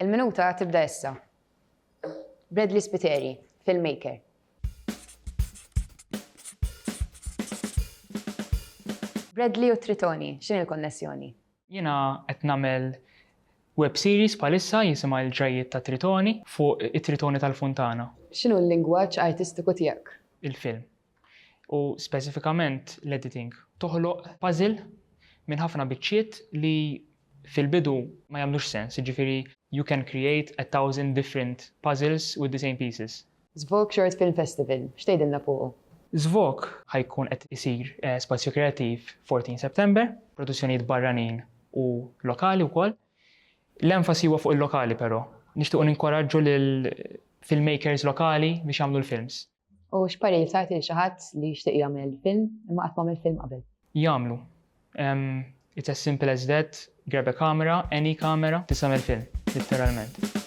Il-minuta tibda issa. Bradley Spiteri, filmmaker. Bradley u Tritoni, x'inhi l-konnessjoni? Jiena qed nagħmel web series bħalissa jisimha L-ġrajiet ta' Tritoni fuq it-Tritoni tal-Funtana, X'inhu l-lingwaġġ artistiku tiegħek? il-film. U speċifikament l-editing. Toħloq puzzle minn ħafna biċċiet li fil-bidu ma jagħmlux sens, jiġifieri you can create 1,000 different puzzles with the same pieces. Zvok Short Film Festival, x'tgħidilna fuqu? Zvok ħajkun qed isir spazju kreattiv 14 September, produzzjonijiet barranin u lokali wkoll. L-enfasi huwa fuq il-lokali però. Nixtiequ ninkoraġġu lil filmmakers lokali biex jagħmlu l-films. U x'paril tagħti xi ħadd li jixtieq jagħmel film imma qatt m'għamel film qabel? Jagħmlu. It's as simple as that. Grab a camera, any camera, tisam il-film, literalment.